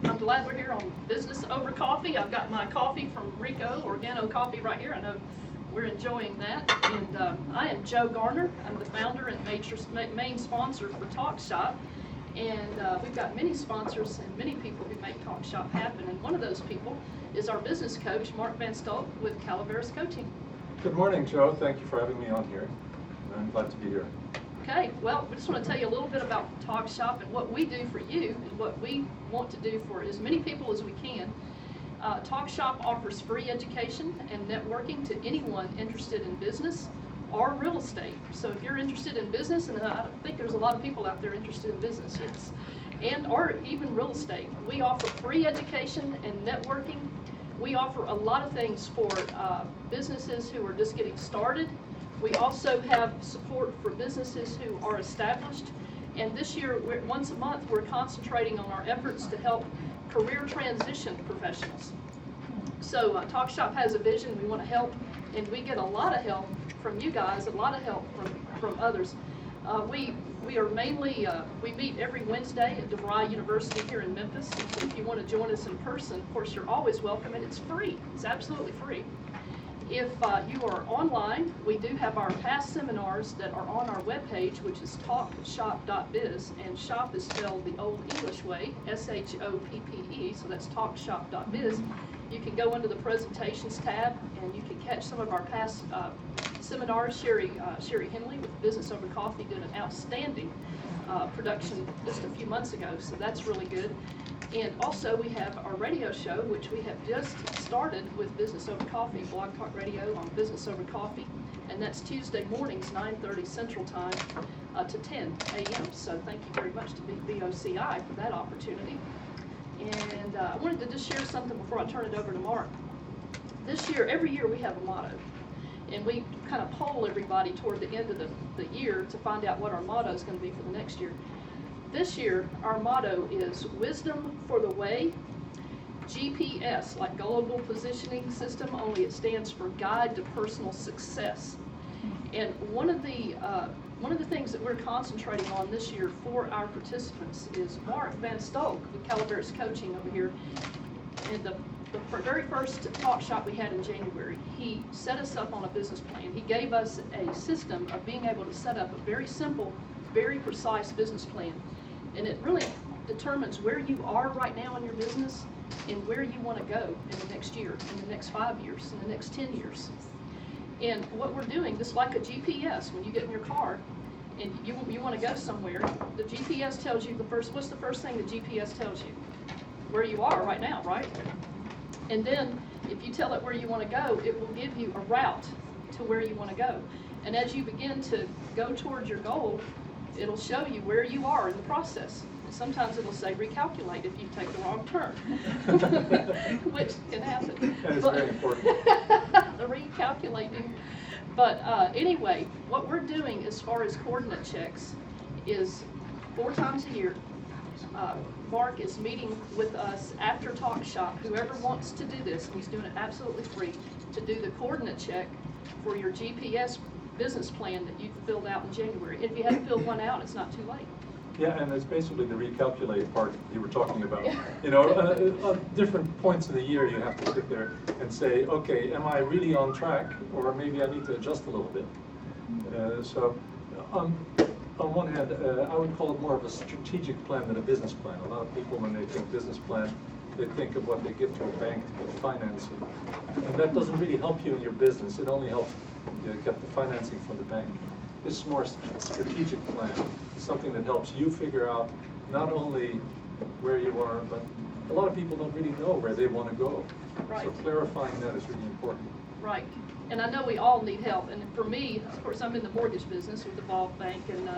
I'm glad we're here on Business Over Coffee. I've got my coffee from Rico, Organo Coffee right here. I know we're enjoying that. And I am Joe Garner. I'm the founder and main sponsor for Talk Shop. And we've got many sponsors and many people who make Talk Shop happen. And one of those people is our business coach, Mark Van Stolk with Calaveras Coaching. Good morning, Joe. Thank you for having me on here. I'm glad to be here. Okay, well, we just want to tell you a little bit about Talk Shop and what we do for you and what we want to do for as many people as we can. Talk Shop offers free education and networking to anyone interested in business or real estate. So if you're interested in business, and I think there's a lot of people out there interested in business, yes, and or even real estate, we offer free education and networking. We offer a lot of things for businesses who are just getting started. We also have support for businesses who are established. And this year, once a month, we're concentrating on our efforts to help career transition professionals. So Talk Shop has a vision. We want to help, and we get a lot of help from you guys, a lot of help from others. We are mainly, we meet every Wednesday at DeVry University here in Memphis. So if you want to join us in person, of course, you're always welcome, and it's free. It's absolutely free. If you are online, we do have our past seminars that are on our webpage, which is talkshop.biz, and shop is spelled the old English way, S-H-O-P-P-E, so that's talkshop.biz. You can go into the presentations tab and you can catch some of our past seminars. Sherry Henley with Business Over Coffee did an outstanding production just a few months ago, so that's really good. And also we have our radio show, which we have just started with Business Over Coffee, Blog Talk Radio on Business Over Coffee, and that's Tuesday mornings, 9:30 Central Time to 10 a.m. So thank you very much to BOCI for that opportunity. And I wanted to just share something before I turn it over to Mark. This year, every year we have a motto, and we kind of poll everybody toward the end of the year to find out what our motto is going to be for the next year. This year, our motto is Wisdom for the Way, GPS, like Global Positioning System, only it stands for Guide to Personal Success. And one of the things that we're concentrating on this year for our participants is Mark Van Stolk with Calaveras Coaching over here. And the very first Talk Shop we had in January, he set us up on a business plan. He gave us a system of being able to set up a very simple, very precise business plan. And it really determines where you are right now in your business and where you want to go in the next year, in the next 5 years, in the next 10 years. And what we're doing, just like a GPS, when you get in your car and you want to go somewhere, the GPS tells you what's the first thing the GPS tells you? Where you are right now, right? And then if you tell it where you want to go, it will give you a route to where you want to go. And as you begin to go towards your goal, it'll show you where you are in the process. And sometimes it'll say recalculate if you take the wrong turn, which can happen. That is very important. The recalculating. But anyway, what we're doing as far as coordinate checks is 4 times a year. Mark is meeting with us after Talk Shop, whoever wants to do this, and he's doing it absolutely free, to do the coordinate check for your GPS business plan that you filled out in January. If you haven't filled one out, it's not too late. Yeah, and it's basically the recalculate part you were talking about. You know, at different points of the year you have to sit there and say, okay, am I really on track, or maybe I need to adjust a little bit. So on one hand, I would call it more of a strategic plan than a business plan. A lot of people, when they think business plan, they think of what they give to a bank to get financing. And that doesn't really help you in your business. It only helps you get the financing from the bank. This is more strategic plan, something that helps you figure out not only where you are, but a lot of people don't really know where they want to go. Right. So clarifying that is really important. Right. And I know we all need help. And for me, of course, I'm in the mortgage business with the Evolve Bank, and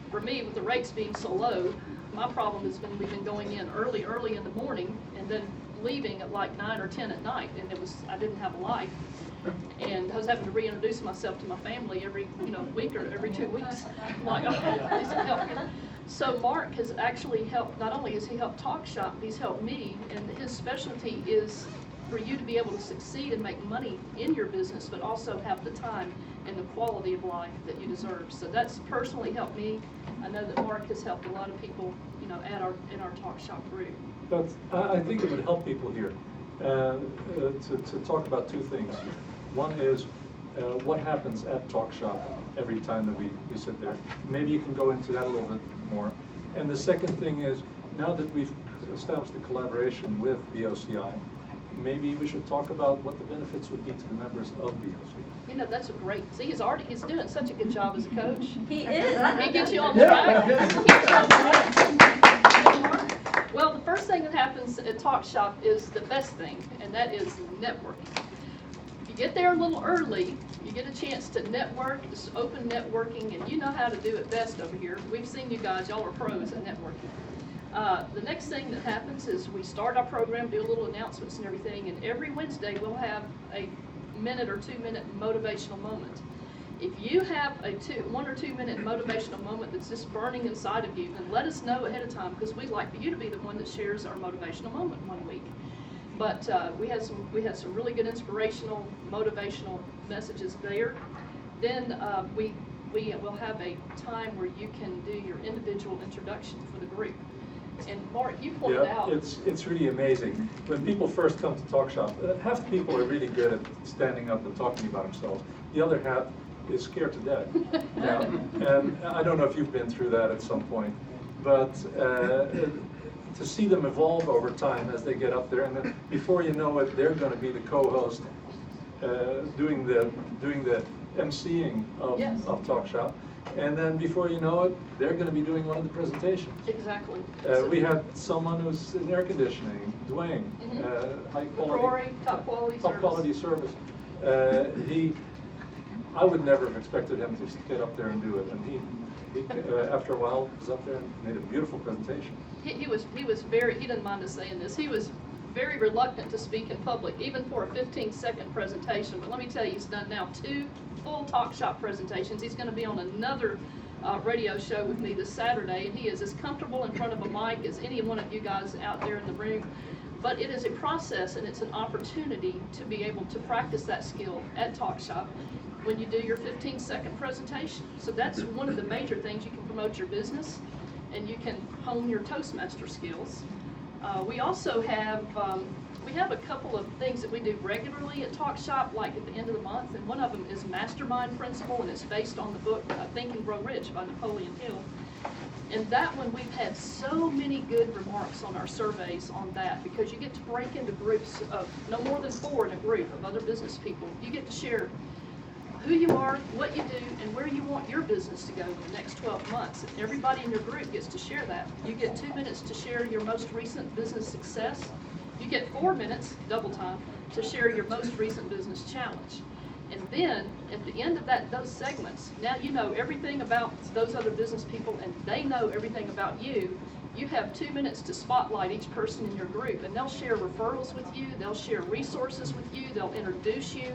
for me, with the rates being so low, my problem has been we've been going in early in the morning and then leaving at like 9 or 10 at night, and I didn't have a life. And I was having to reintroduce myself to my family every week or every 2 weeks. I'm like, oh, need some help. So Mark has actually helped. Not only has he helped Talk Shop, he's helped me, and his specialty is for you to be able to succeed and make money in your business, but also have the time and the quality of life that you deserve. So that's personally helped me. I know that Mark has helped a lot of people, in our Talk Shop group. But I think it would help people here to talk about two things. One is what happens at Talk Shop every time that we sit there. Maybe you can go into that a little bit more. And the second thing is, now that we've established a collaboration with BOCI, maybe we should talk about what the benefits would be to the members of BOCI. You know, that's a great, see, he's doing such a good job as a coach. He is. He gets you on track. Well, the first thing that happens at Talk Shop is the best thing, and that is networking. If you get there a little early, you get a chance to network, it's open networking, and you know how to do it best over here. We've seen you guys, y'all are pros at networking. The next thing that happens is we start our program, do a little announcements and everything, and every Wednesday we'll have a minute or 2 minute motivational moment. If you have a 1 or 2 minute motivational moment that's just burning inside of you, then let us know ahead of time, because we'd like for you to be the one that shares our motivational moment 1 week. But we had some really good inspirational, motivational messages there. Then we will have a time where you can do your individual introduction for the group. And Mark, you pointed out. It's really amazing. When people first come to Talk Shop, half the people are really good at standing up and talking about themselves. The other half is scared to death. Yeah. And I don't know if you've been through that at some point, but to see them evolve over time as they get up there, and then before you know it, they're going to be the co-host doing the emceeing of Talk Shop. And then before you know it, they're going to be doing one of the presentations. Exactly. We had someone who's in air conditioning, Dwayne, high quality, top quality service. I would never have expected him to get up there and do it, and he after a while was up there and made a beautiful presentation. He didn't mind us saying this, he was very reluctant to speak in public, even for a 15-second presentation. But let me tell you, he's done now 2 full Talk Shop presentations. He's going to be on another radio show with me this Saturday, and he is as comfortable in front of a mic as any one of you guys out there in the room. But it is a process, and it's an opportunity to be able to practice that skill at Talk Shop when you do your 15-second presentation. So that's one of the major things. You can promote your business, and you can hone your Toastmaster skills. We also have a couple of things that we do regularly at Talk Shop, like at the end of the month, and one of them is Mastermind Principle, and it's based on the book Think and Grow Rich by Napoleon Hill. And that one, we've had so many good remarks on our surveys on that, because you get to break into groups of no more than 4 in a group of other business people. You get to share who you are, what you do, and where you want your business to go in the next 12 months. And everybody in your group gets to share that. You get 2 minutes to share your most recent business success. You get 4 minutes, double time, to share your most recent business challenge. And then, at the end of those segments, now you know everything about those other business people, and they know everything about you. You have 2 minutes to spotlight each person in your group, and they'll share referrals with you, they'll share resources with you, they'll introduce you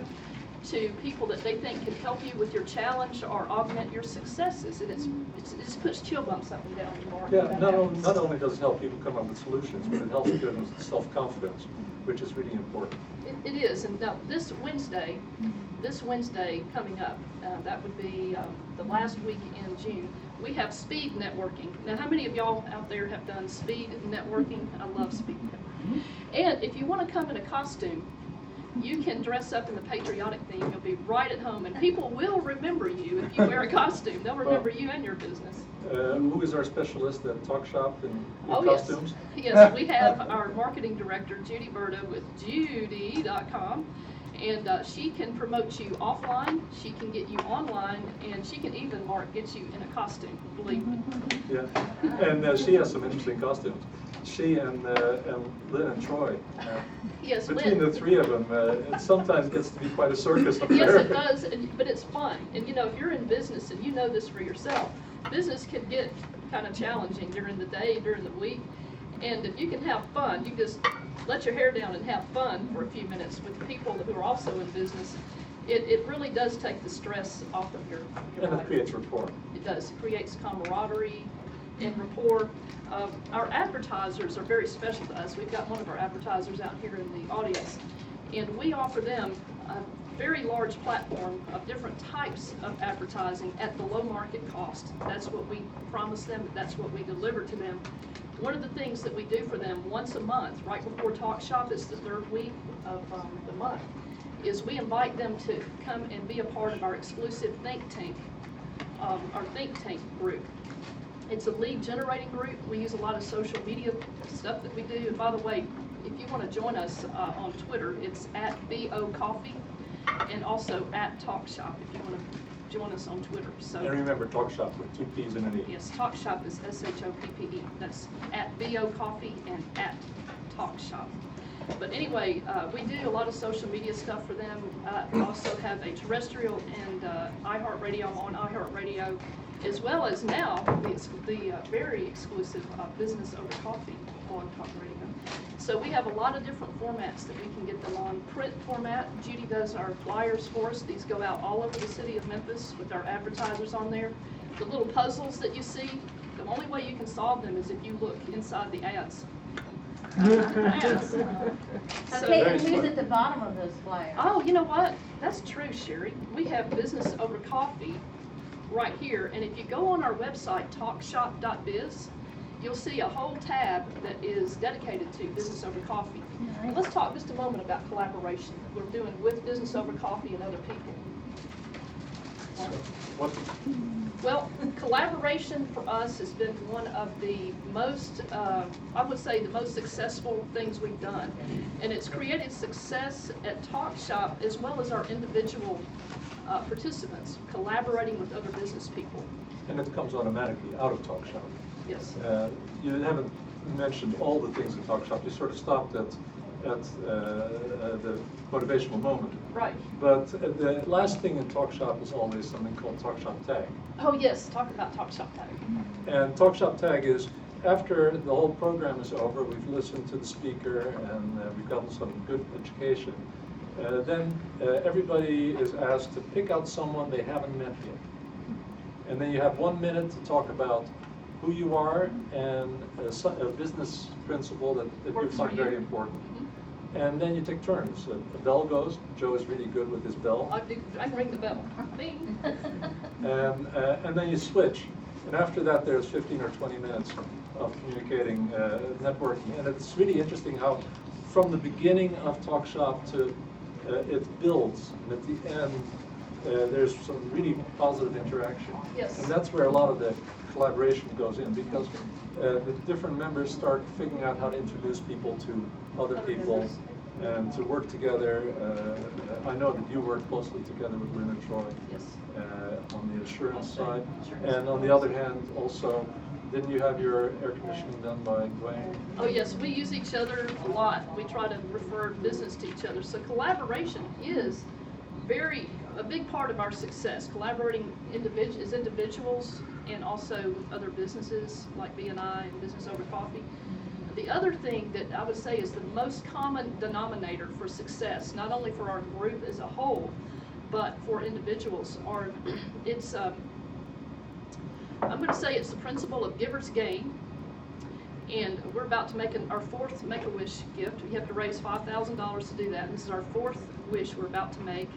to people that they think can help you with your challenge or augment your successes. And it just puts chill bumps up and down the market. Yeah, not only does it help people come up with solutions, but it helps give them self-confidence, which is really important. It is. And now this Wednesday coming up, that would be the last week in June, we have speed networking. Now, how many of y'all out there have done speed networking? I love speed networking. And if you want to come in a costume, you can dress up in the patriotic theme. You'll be right at home, and people will remember you if you wear a costume. They'll remember you and your business. Who is our specialist at Talk Shop in costumes? Yes, we have our marketing director, Judy Berta, with Judy.com. And she can promote you offline, she can get you online, and she can even, Mark, get you in a costume, believe me. Yeah, and she has some interesting costumes. She and Lynn and Troy. Yes, between Lynn. the 3 of them, it sometimes gets to be quite a circus up Yes, there. it does, but it's fun. And you know, if you're in business, and you know this for yourself, business can get kind of challenging during the day, during the week. And if you can have fun, you just let your hair down and have fun for a few minutes with people who are also in business. It really does take the stress off of your and life. It creates rapport. It does. It creates camaraderie and rapport. Our advertisers are very special to us. We've got one of our advertisers out here in the audience, and we offer them very large platform of different types of advertising at the low market cost. That's what we promise them, that's what we deliver to them. One of the things that we do for them once a month, right before Talk Shop, is the third week of the month, is we invite them to come and be a part of our exclusive think tank, our think tank group. It's a lead generating group. We use a lot of social media stuff that we do. And by the way, if you want to join us on Twitter, it's at BOCoffee and also at Talk Shop if you want to join us on Twitter. So, and remember, Talk Shop with 2 P's and an E. Yes, Talk Shop is SHOPPE. That's at BOCoffee and at Talk Shop. But anyway, we do a lot of social media stuff for them. We also have a terrestrial and iHeartRadio. I'm on iHeartRadio, as well as now the very exclusive Business Over Coffee on Talk Radio. So we have a lot of different formats that we can get them on. Print format, Judy does our flyers for us. These go out all over the city of Memphis with our advertisers on there. The little puzzles that you see, the only way you can solve them is if you look inside the ads. Ads. Okay, and who's at the bottom of those flyers? Oh, you know what? That's true, Sherry. We have Business Over Coffee right here, and if you go on our website, talkshop.biz, you'll see a whole tab that is dedicated to Business Over Coffee. And let's talk just a moment about collaboration that we're doing with Business Over Coffee and other people. What? Well, collaboration for us has been one of the most, I would say, the most successful things we've done. And it's created success at Talk Shop as well as our individual participants collaborating with other business people. And it comes automatically out of Talk Shop. Yes. You haven't mentioned all the things in Talk Shop. You sort of stopped at the motivational moment. Right. But the last thing in Talk Shop is always something called Talk Shop Tag. Oh yes, talk about Talk Shop Tag. And Talk Shop Tag is, after the whole program is over, we've listened to the speaker and we've gotten some good education. Then everybody is asked to pick out someone they haven't met yet. And then you have 1 minute to talk about who you are and a business principle that you find very important. And then you take turns. A bell goes. Joe is really good with his bell. I can ring the bell. Bing. And then you switch. And after that, there's 15 or 20 minutes of communicating, networking. And it's really interesting how from the beginning of Talk Shop to it builds. And at the end, there's some really positive interaction. Yes. And that's where a lot of the collaboration goes in, because the different members start figuring out how to introduce people to other people and to work together. I know that you work closely together with Lynn and Troy. Yes. On the insurance side. Insurance. And on the other hand, also, didn't you have your air conditioning done by Dwayne? Oh yes, we use each other a lot. We try to refer business to each other. So collaboration is a big part of our success. Collaborating as individuals and also with other businesses like BNI and Business Over Coffee. The other thing that I would say is the most common denominator for success, not only for our group as a whole, but for individuals, I'm going to say it's the principle of giver's gain. And we're about to make our fourth Make-A-Wish gift. We have to raise $5,000 to do that. And this is our fourth wish we're about to make.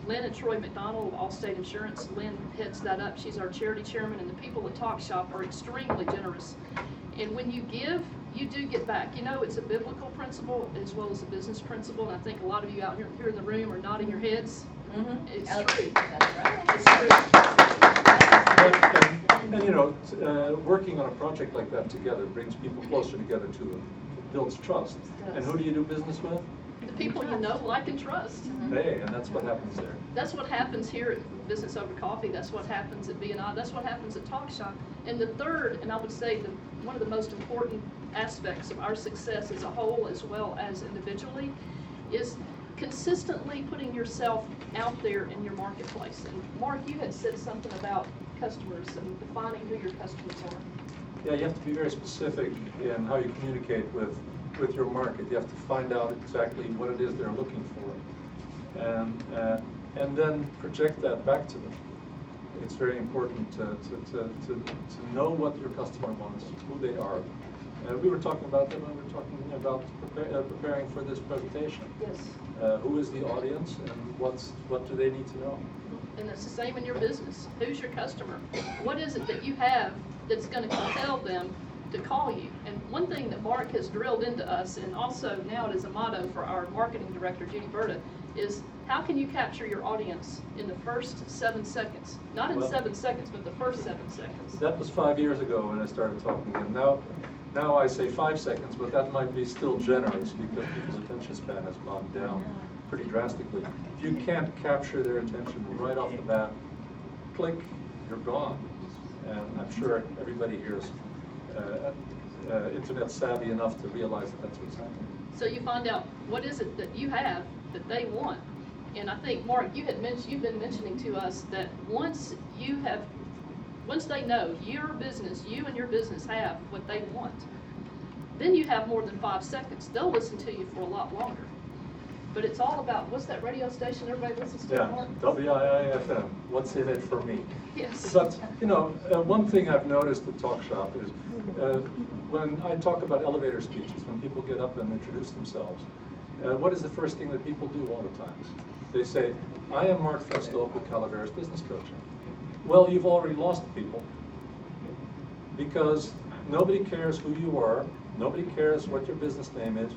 Lynn and Troy McDonald of Allstate Insurance. Lynn heads that up. She's our charity chairman, and the people at Talk Shop are extremely generous. And when you give, you do get back. You know, it's a biblical principle as well as a business principle, and I think a lot of you out here in the room are nodding your heads. Mm-hmm. It's true. That's right. It's true. And you know, working on a project like that together brings people closer together too. It builds trust. And who do you do business with? The people you know, like, and trust. Mm-hmm. Hey, and that's what happens there. That's what happens here at Business Over Coffee. That's what happens at BNI. That's what happens at Talk Shop. And the third, and I would say one of the most important aspects of our success as a whole as well as individually is consistently putting yourself out there in your marketplace. And Mark, you had said something about customers and defining who your customers are. Yeah, you have to be very specific in how you communicate with your market. You have to find out exactly what it is they're looking for, and then project that back to them. It's very important to know what your customer wants, who they are, We were talking about that when we were talking about preparing for this presentation. Yes. Who is the audience and what do they need to know? And it's the same in your business. Who's your customer? What is it that you have that's going to compel them to call you? And one thing that Mark has drilled into us, and also now it is a motto for our marketing director, Judy Berta, is how can you capture your audience in the first 7 seconds? Not in 7 seconds, but the first 7 seconds. That was 5 years ago when I started talking to them. Now I say 5 seconds, but that might be still generous because people's attention span has gone down pretty drastically. If you can't capture their attention right off the bat, click, you're gone. And I'm sure everybody here is internet savvy enough to realize that that's what's happening. So you find out what is it that you have that they want. And I think, Mark, you've been mentioning to us that once they know your business, you and your business have what they want, then you have more than 5 seconds. They'll listen to you for a lot longer. But it's all about, what's that radio station everybody listens to, Mark? WIIFM, what's in it for me? Yes. But, one thing I've noticed at Talk Shop is when I talk about elevator speeches, when people get up and introduce themselves, what is the first thing that people do all the time? They say, I am Mark from Stolk with Calaveras Business Coaching. Well, you've already lost people because nobody cares who you are, nobody cares what your business name is,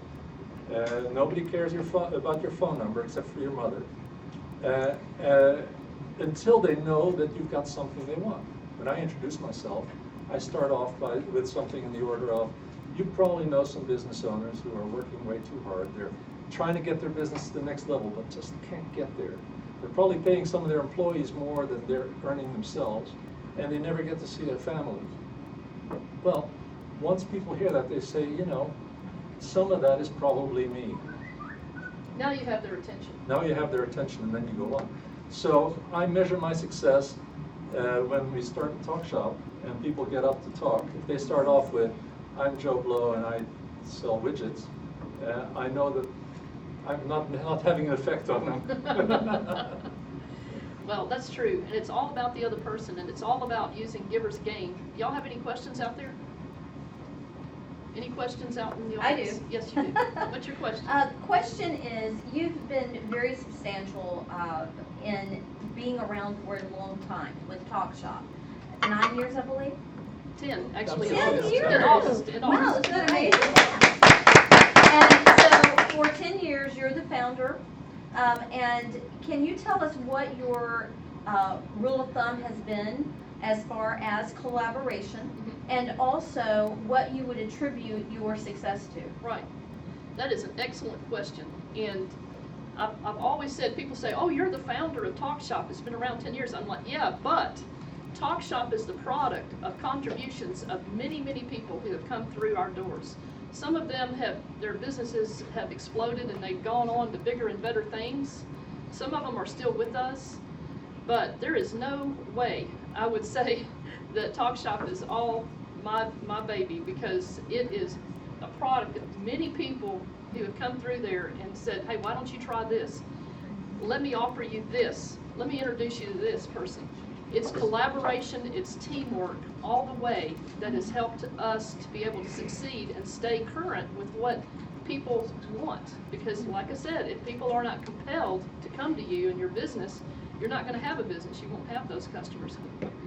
nobody cares about your phone number except for your mother, until they know that you've got something they want. When I introduce myself, I start off with something in the order of, you probably know some business owners who are working way too hard. They're trying to get their business to the next level, but just can't get there. They're probably paying some of their employees more than they're earning themselves, and they never get to see their families. Well, once people hear that, they say, some of that is probably me. Now you have their attention. Now you have their attention, and then you go on. So I measure my success when we start the Talk Shop, and people get up to talk. If they start off with, I'm Joe Blow and I sell widgets, I know that I'm not having an effect on them. Well, that's true, and it's all about the other person, and it's all about using giver's gain. Y'all have any questions out there? Any questions out in the audience? I do. Yes, you do. What's your question? Question is, you've been very substantial in being around for a long time with Talk Shop. 9 years, I believe? 10, actually. 10 in August. years? In August. In Wow, August. isn't that amazing? And so for 10 years, you're the founder. And can you tell us what your rule of thumb has been as far as collaboration, and also what you would attribute your success to? Right. That is an excellent question. And I've always said, people say, oh, you're the founder of Talk Shop. It's been around 10 years. I'm like, yeah, but Talk Shop is the product of contributions of many, many people who have come through our doors. Some of them their businesses have exploded and they've gone on to bigger and better things. Some of them are still with us, but there is no way I would say that Talk Shop is all my baby, because it is a product of many people who have come through there and said, hey, why don't you try this? Let me offer you this. Let me introduce you to this person. It's collaboration, it's teamwork all the way that has helped us to be able to succeed and stay current with what people want. Because like I said, if people are not compelled to come to you and your business, you're not going to have a business. You won't have those customers.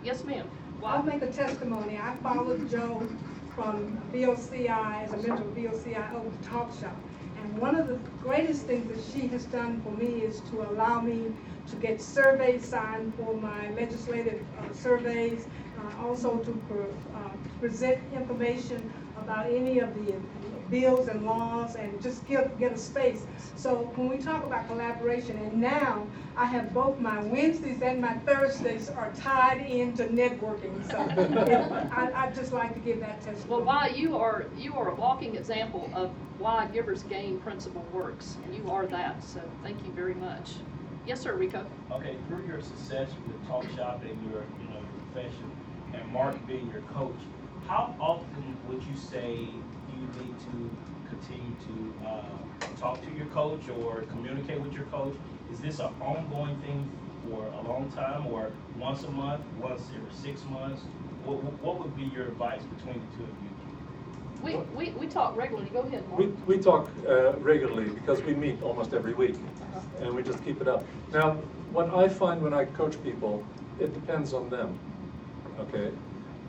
Yes, ma'am. I'll make a testimony. I followed Joe from BOCI, as a member of BOCI, over to Talk Shop. And one of the greatest things that she has done for me is to allow me to get surveys signed for my legislative surveys, also to present information about any of the bills and laws, and just get a space. So when we talk about collaboration, and now I have both my Wednesdays and my Thursdays are tied into networking. So I'd just like to give that testimony. Well, why you are a walking example of why Giver's Gain principle works, and you are that. So thank you very much. Yes, sir, Rico. Okay, through your success with Talk Shop and your profession, and Mark being your coach, how often would you say you need to continue to talk to your coach or communicate with your coach? Is this an ongoing thing for a long time, or once a month, once every 6 months? What would be your advice between the two of you? We talk regularly. Go ahead, Mark. We talk regularly because we meet almost every week, and we just keep it up. Now, what I find when I coach people, it depends on them. Okay,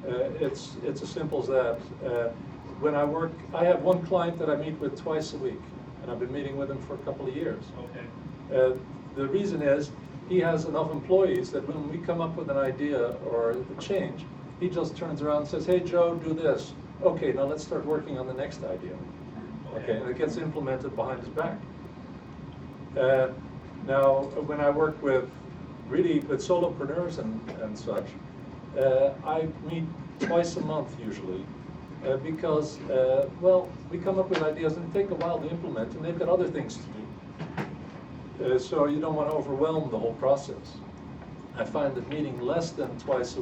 it's as simple as that. When I work, I have one client that I meet with twice a week, and I've been meeting with him for a couple of years. Okay. The reason is he has enough employees that when we come up with an idea or a change, he just turns around and says, "Hey Joe, do this." Okay, now let's start working on the next idea. Okay, and it gets implemented behind his back. Now, when I work with solopreneurs and such, I meet twice a month usually, because well, we come up with ideas and they take a while to implement, and they've got other things to do. So you don't want to overwhelm the whole process. I find that meeting less than twice a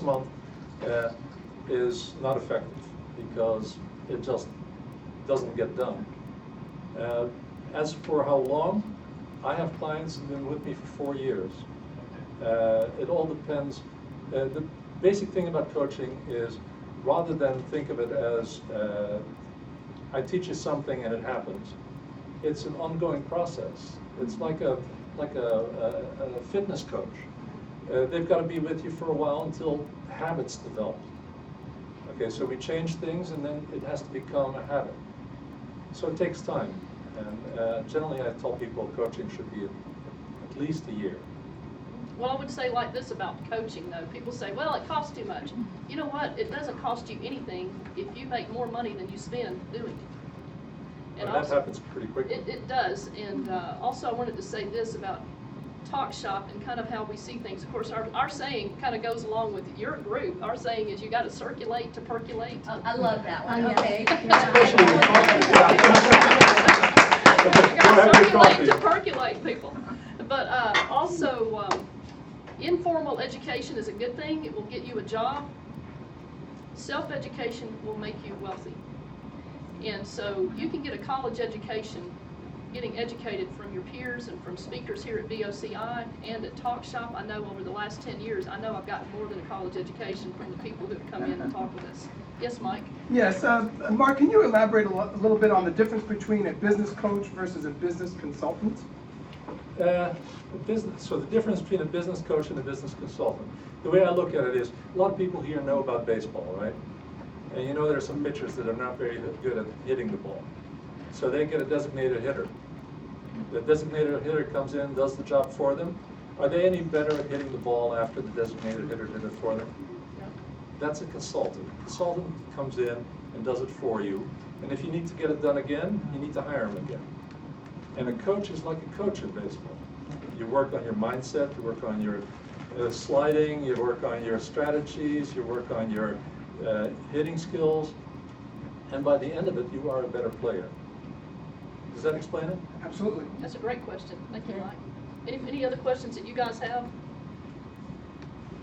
month, is not effective because it just doesn't get done. As for how long, I have clients who've been with me for 4 years. It all depends. The basic thing about coaching is, rather than think of it as I teach you something and it happens, it's an ongoing process. It's like a fitness coach. They've got to be with you for a while until habits develop. Okay, so we change things and then it has to become a habit. So it takes time. And generally I tell people coaching should be at least a year. Well, I would say like this about coaching though. People say, well, it costs too much. You know what? It doesn't cost you anything if you make more money than you spend doing it. And that happens pretty quickly. It does. And also I wanted to say this about Talk Shop and kind of how we see things. Of course, our saying kind of goes along with your group. Our saying is you got to circulate to percolate. I love that one, Oh, okay. Especially with coffee. You got to circulate to percolate, people. But also, informal education is a good thing. It will get you a job. Self-education will make you wealthy. And so you can get a college education getting educated from your peers and from speakers here at BOCI and at Talk Shop. I know over the last 10 years, I know I've gotten more than a college education from the people who have come in and talked with us. Yes, Mike? Yes, Mark, can you elaborate a little bit on the difference between a business coach versus a business consultant? So the difference between a business coach and a business consultant, the way I look at it is, a lot of people here know about baseball, right? And you know there are some pitchers that are not very good at hitting the ball. So they get a designated hitter. The designated hitter comes in, does the job for them. Are they any better at hitting the ball after the designated hitter did it for them? No. That's a consultant. A consultant comes in and does it for you. And if you need to get it done again, you need to hire him again. And a coach is like a coach in baseball. You work on your mindset, you work on your sliding, you work on your strategies, you work on your hitting skills, and by the end of it, you are a better player. Does that explain it? Absolutely. That's a great question. Thank you, Mike. Any other questions that you guys have?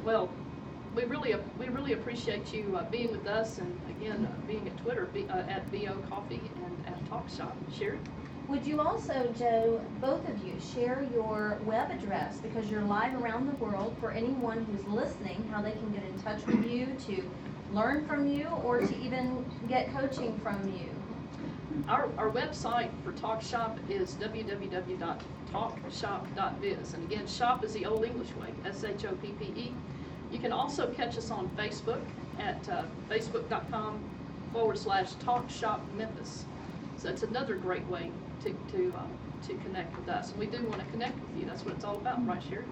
Well, we really appreciate you being with us, and again, being at Twitter, at BO Coffee and at Talk Shop. Sherry? Would you also, Joe, both of you, share your web address, because you're live around the world, for anyone who's listening, how they can get in touch with you to learn from you or to even get coaching from you? Our website for Talk Shop is www.talkshop.biz. And again, shop is the old English way, SHOPPE. You can also catch us on Facebook at facebook.com/TalkShopMemphis. So it's another great way to connect with us. And we do want to connect with you. That's what it's all about, right, Sherry?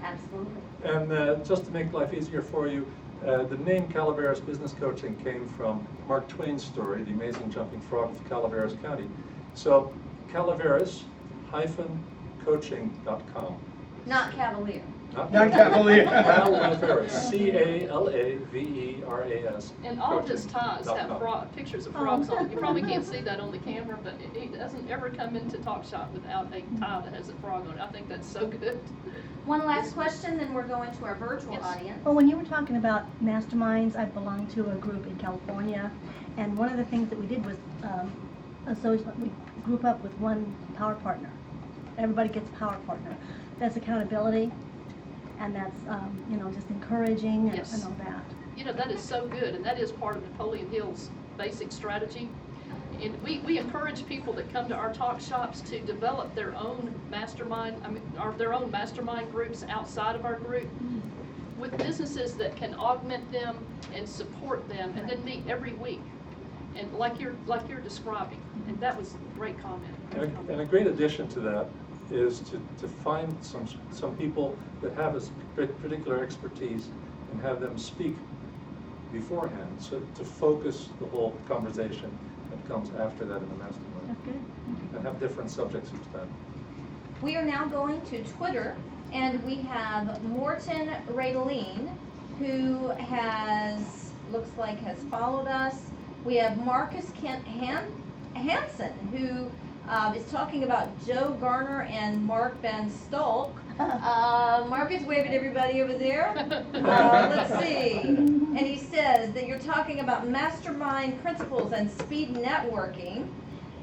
Absolutely. And just to make life easier for you, the name Calaveras Business Coaching came from Mark Twain's story, The Amazing Jumping Frog of Calaveras County. So Calaveras-coaching.com. Not Cavalier. Not Cavalier. Calaveras, C-A-L-A-V-E-R-A-S. And all of his ties have .com. pictures of frogs on it. You probably can't see that on the camera, but it doesn't ever come into Talk Shop without a tie that has a frog on it. I think that's so good. One last question, then we're going to our virtual Yes. audience. Well, when you were talking about masterminds, I belong to a group in California, and one of the things that we did was we group up with one power partner. Everybody gets a power partner. That's accountability, and that's just encouraging Yes. and all that. You know, that is so good, and that is part of Napoleon Hill's basic strategy. And we encourage people that come to our talk shops to develop their own mastermind, their own mastermind groups outside of our group with businesses that can augment them and support them, and then meet every week. And like you're describing, and that was a great comment. And a great addition to that is to find some people that have a particular expertise and have them speak beforehand, so to focus the whole conversation that comes after that in the mastermind. That's good. And have different subjects each time. We are now going to Twitter, and we have Morton Radeline, who looks like has followed us. We have Marcus Kent Hansen, who is talking about Joe Garner and Mark Van Stolk. Marcus, wave at everybody over there. Let's see. And he says that you're talking about mastermind principles and speed networking.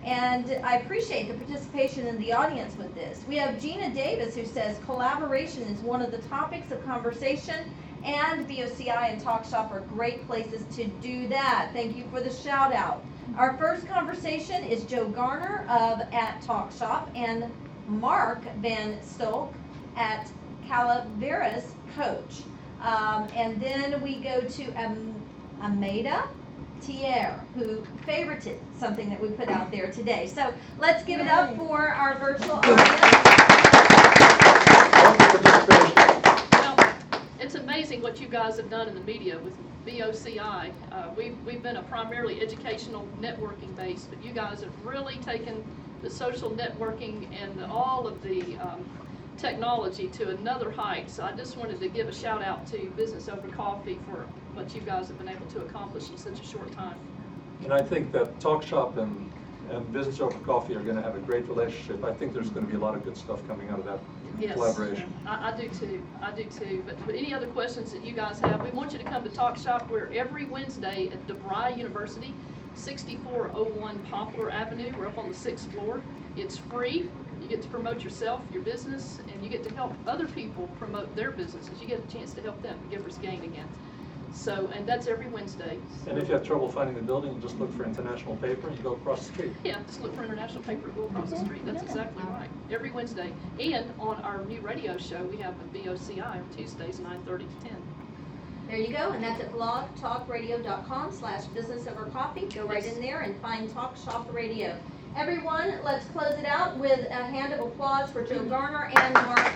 And I appreciate the participation in the audience with this. We have Gina Davis, who says collaboration is one of the topics of conversation, and BOCI and Talk Shop are great places to do that. Thank you for the shout out. Our first conversation is Joe Garner at Talk Shop and Mark Van Stolk at Calaveras Coach. And then we go to Ameda Thier, who favorited something that we put out there today. So let's give it up for our virtual audience. Well, it's amazing what you guys have done in the media with BOCI. We've been a primarily educational networking base, but you guys have really taken the social networking and all of the technology to another height. So I just wanted to give a shout out to Business Over Coffee for what you guys have been able to accomplish in such a short time. And I think that Talk Shop and Business Over Coffee are going to have a great relationship. I think there's going to be a lot of good stuff coming out of that collaboration. I do too. But any other questions that you guys have, we want you to come to Talk Shop. We're every Wednesday at DeVry University, 6401 Poplar Avenue. We're up on the 6th floor. It's free. You get to promote yourself, your business, and you get to help other people promote their businesses. You get a chance to help them, Givers Gain again. So, and that's every Wednesday. And if you have trouble finding the building, you just look for International Paper and you go across the street. Yeah, just look for International Paper and go across the street. That's exactly right. Every Wednesday. And on our new radio show, we have a BOCI on Tuesdays, 9:30 to 10. There you go, and that's at blogtalkradio.com/businessovercoffee. Go right in there and find Talk Shop Radio. Everyone, let's close it out with a hand of applause for Joe Garner and Mark.